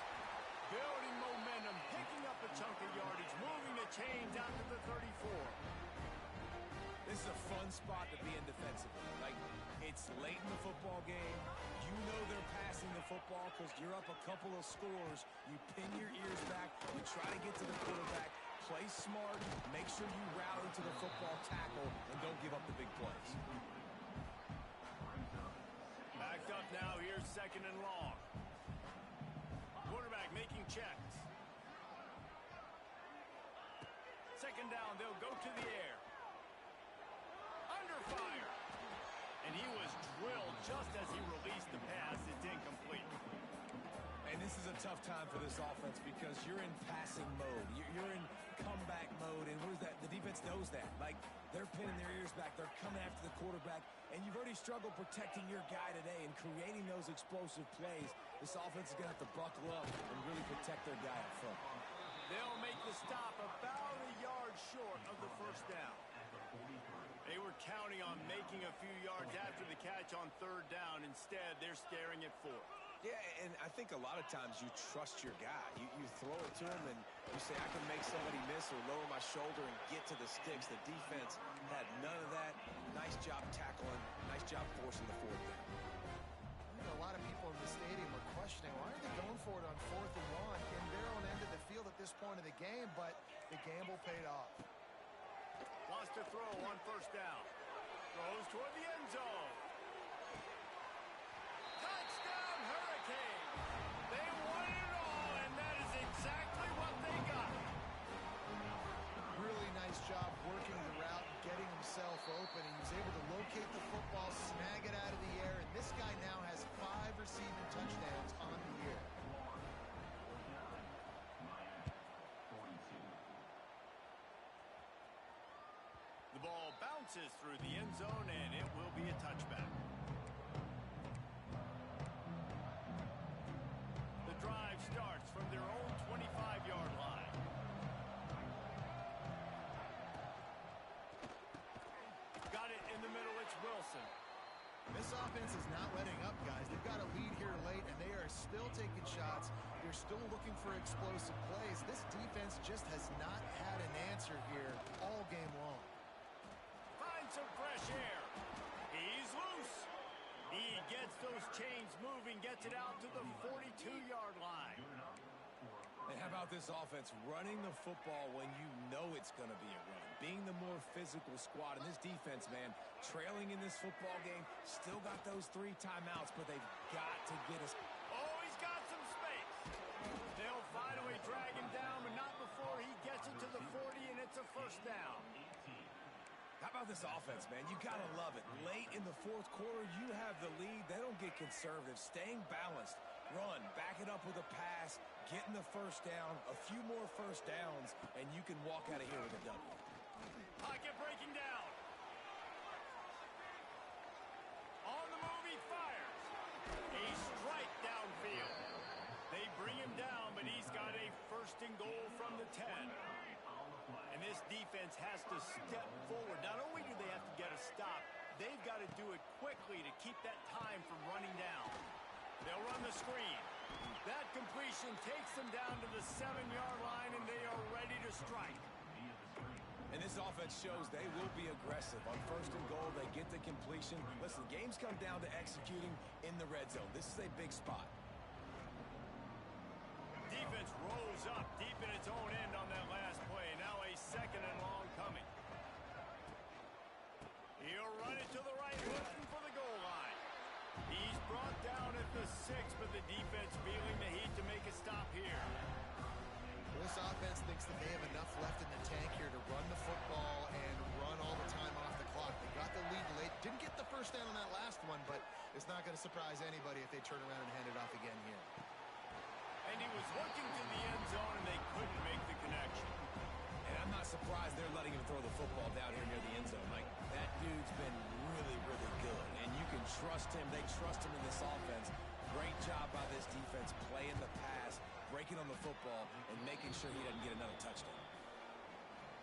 Building momentum, picking up a chunk of yardage, moving the chains out to the 34. This is a fun spot to be in defensively. Like, it's late in the football game. You know they're passing the football because you're up a couple of scores. You pin your ears back. You try to get to the quarterback. Play smart. Make sure you rally to the football tackle and don't give up the big plays. Backed up now, here's second and long. Quarterback making checks. Second down, they'll go to the air. Under fire. And he was drilled just as he released the pass. It's incomplete. And this is a tough time for this offense because you're in passing mode. You're in comeback mode. And what is that? The defense knows that. Like, they're pinning their ears back. They're coming after the quarterback. And you've already struggled protecting your guy today and creating those explosive plays. This offense is going to have to buckle up and really protect their guy up front. They'll make the stop about a yard short of the first down. They were counting on making a few yards after the catch on third down. Instead, they're staring at 4. Yeah, and I think a lot of times you trust your guy. You throw it to him and you say, I can make somebody miss or lower my shoulder and get to the sticks. The defense had none of that. Nice job tackling. Nice job forcing the fourth down. I think a lot of people in the stadium are questioning, why are they going for it on 4th and 1 in their own end of the field at this point of the game? But the gamble paid off. Lost a throw on first down. Throws toward the end zone. Touchdown, Hurricane! They won it all, and that is exactly what they got. Really nice job working the route, getting himself open. He was able to locate the football, snag it out of the air, and this guy now has 5 receiving touchdowns on the year. The ball bounces through the end zone, and it will be a touchback. The drive starts from their own 25-yard line. Got it in the middle, it's Wilson. This offense is not letting up, guys. They've got a lead here late, and they are still taking shots. They're still looking for explosive plays. This defense just has not had an answer here all game long. Finds some fresh air. He's loose. He gets those chains moving, gets it out to the 42-yard line. And how about this offense running the football when you know it's going to be a run? Being the more physical squad. And this defense, man, trailing in this football game, still got those 3 timeouts, but they've got to get us. Oh, he's got some space. They'll finally drag him down, but not before he gets it to the 40, and it's a first down. How about this offense, man? You got to love it. Late in the fourth quarter, you have the lead. They don't get conservative. Staying balanced. Run, back it up with a pass, getting the first down, a few more first downs, and you can walk out of here with a W. Pocket breaking down. On the move, he fires. A strike. defense has to step forward. Not only do they have to get a stop, they've got to do it quickly to keep that time from running down. They'll run the screen. That completion takes them down to the 7-yard line, and they are ready to strike. And this offense shows they will be aggressive. On 1st and goal, they get the completion. Listen, games come down to executing in the red zone. This is a big spot. Defense rose up deep in its own end on that last play. Now a 2nd and long coming. He'll run it to the right, looking for the goal line. He's brought down at the 6, but the defense feeling the heat to make a stop here. This offense thinks that they have enough left in the tank here to run the football and run all the time off the clock. They got the lead late. Didn't get the first down on that last one, but it's not going to surprise anybody if they turn around and hand it off again here. And he was looking to the end zone, and they couldn't make the connection. And I'm not surprised they're letting him throw the football down here near the end zone. Like, that dude's been really, really good. And you can trust him. They trust him in this offense. Great job by this defense playing the pass, breaking on the football, and making sure he doesn't get another touchdown.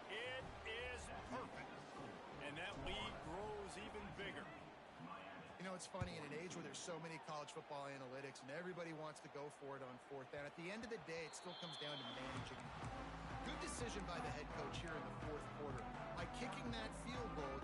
It is perfect. And that lead grows even bigger. You know, it's funny, in an age where there's so many college football analytics and everybody wants to go for it on 4th down, at the end of the day, it still comes down to managing. Good decision by the head coach here in the 4th quarter. By kicking that field goal,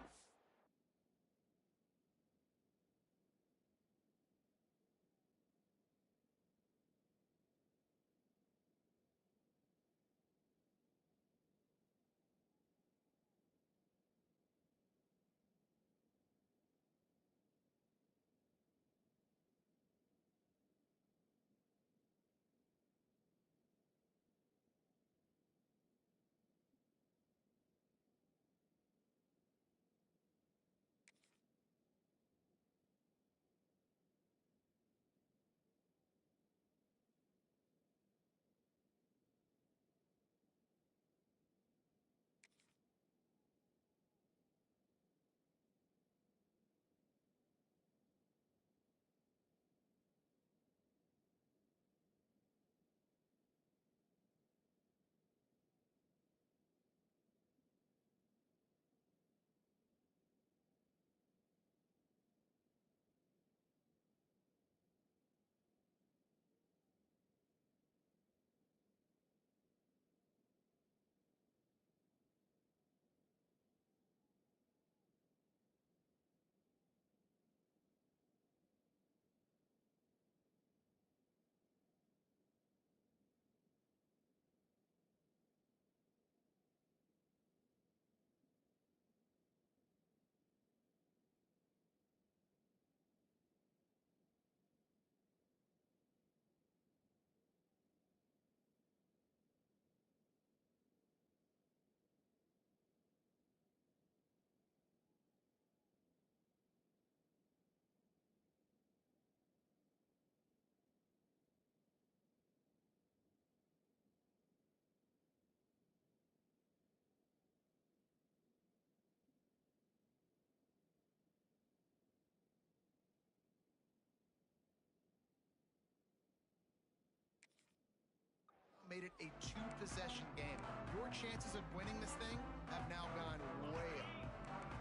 made it a 2-possession game. Your chances of winning this thing have now gone way up.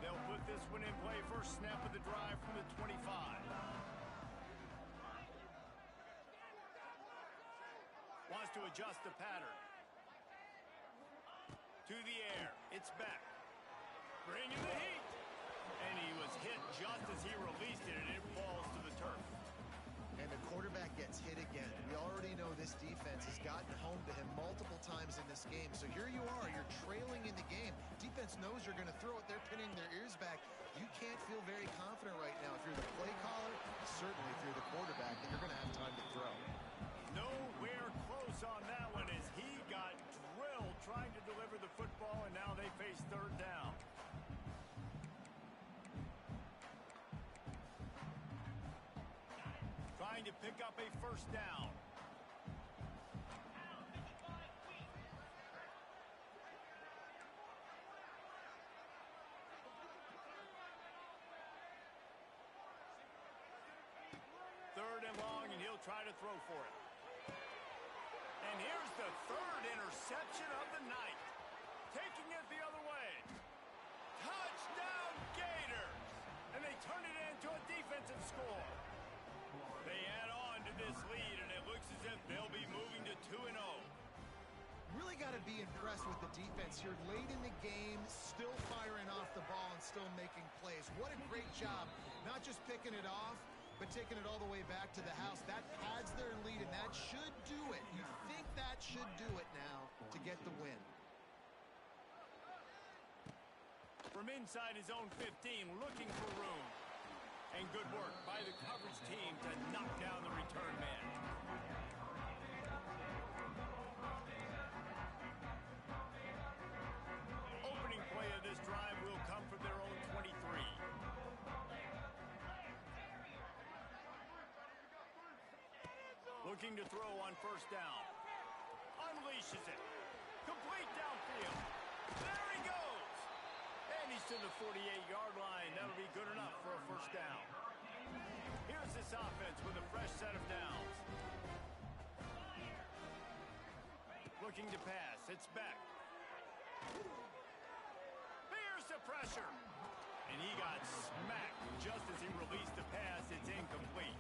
They'll put this one in play. First snap of the drive from the 25. Wants to adjust the pattern. To the air. It's back. Bringing the heat. And he was hit just as he released it, and it falls to the turf. And the quarterback gets hit again. We already know this defense has gotten home to him multiple times in this game. So here you are, you're trailing in the game. Defense knows you're going to throw it. They're pinning their ears back. You can't feel very confident right now. If you're the play caller, certainly if you're the quarterback, that you're going to have time to throw. Nowhere close on that one as he got drilled trying to deliver the football, and now they face 3rd down. Trying to pick up a 1st down. Third and long, and he'll try to throw for it. And here's the 3rd interception of the night. Taking it the other way. Touchdown Gators! And they turn it into a defensive score. They add on to this lead, and it looks as if they'll be moving to 2-0. Really got to be impressed with the defense here. Late in the game, still firing off the ball and still making plays. What a great job. Not just picking it off, but taking it all the way back to the house. That pads their lead, and that should do it. You think that should do it now to get the win. From inside his own 15, looking for room. And good work by the coverage team to knock down the return man. Opening play of this drive will come from their own 23. Looking to throw on first down. Unleashes it. Complete downfield. There he goes. And he's to the 48-yard line. That'll be good enough for a first down. Here's this offense with a fresh set of downs. Looking to pass. It's Beck. Here's the pressure. And he got smacked just as he released the pass. It's incomplete.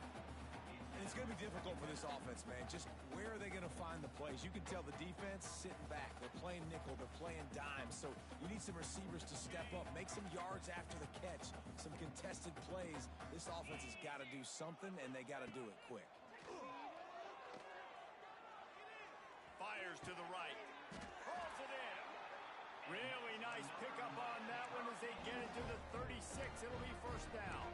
And it's going to be difficult for this offense, man. Just where are they going to find the plays? You can tell the defense sitting back. They're playing nickel. They're playing dime. So you need some receivers to step up, make some yards after the catch, some contested plays. This offense has got to do something, and they got to do it quick. Fires to the right. Pulls it in. Really nice pickup on that one as they get it to the 36. It'll be first down.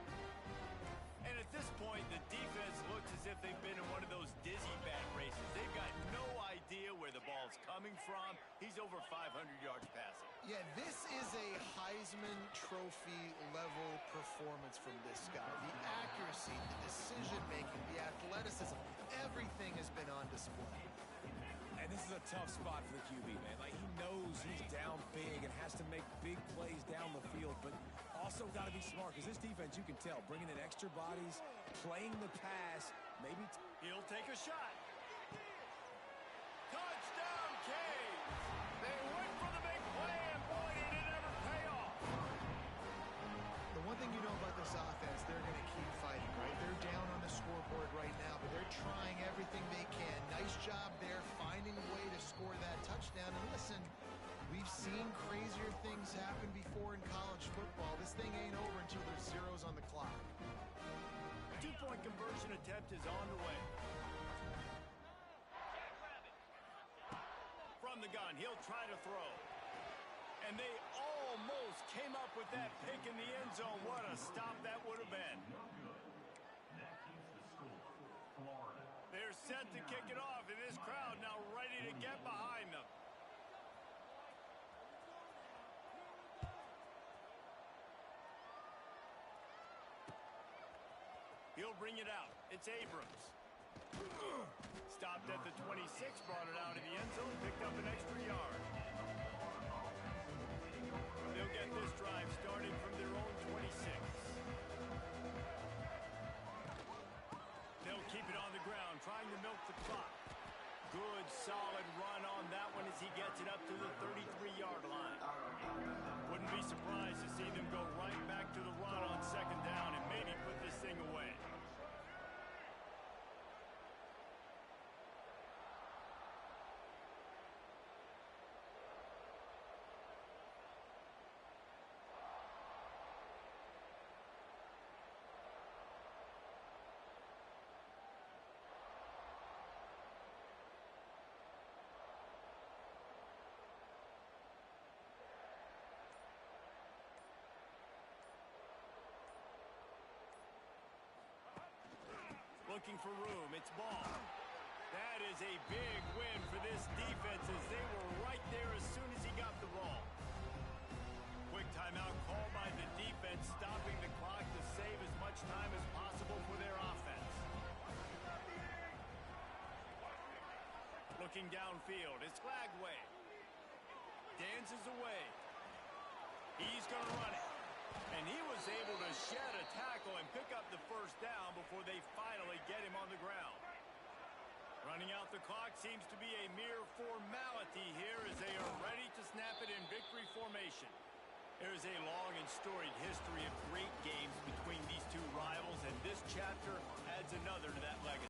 And at this point, the defense looks as if they've been in one of those dizzy bat races. They've got no idea where the ball's coming from. He's over 500 yards passing. Yeah, this is a Heisman Trophy level performance from this guy. The accuracy, the decision-making, the athleticism, everything has been on display. And this is a tough spot for the QB, man. Like, he knows he's down big and has to make big plays down the field, but also got to be smart because this defense, you can tell, bringing in extra bodies, playing the pass, maybe. He'll take a shot. Touchdown, Canes! They went for the big play, and boy, did it ever pay off. The one thing you know about this offense, they're going to keep fighting, right? They're down on the scoreboard right now, but they're trying everything they can. Nice job there, finding a way to score that touchdown. And listen, we've seen crazier things happen before in college football. This thing ain't over until there's zeros on the clock. Two-point conversion attempt is on the way. From the gun, he'll try to throw. And they almost came up with that pick in the end zone. What a stop that would have been. They're set to kick it off, and this crowd now ready to get behind them. He'll bring it out. It's Abrams. Stopped at the 26, brought it out of the end zone, picked up an extra yard. They'll get this drive started from their own 26. They'll keep it on the ground, trying to milk the clock. Good, solid run on that one as he gets it up to the 33-yard line. Wouldn't be surprised to see them go right back to the run on second down and maybe put this thing away. Looking for room. It's Ball. That is a big win for this defense as they were right there as soon as he got the ball. Quick timeout called by the defense, stopping the clock to save as much time as possible for their offense. Looking downfield. It's Flagway. Dances away. He's going to run it. And he was able to shed a tackle and pick up the first down before they finally get him on the ground. Running out the clock seems to be a mere formality here as they are ready to snap it in victory formation. There's a long and storied history of great games between these two rivals, and this chapter adds another to that legacy.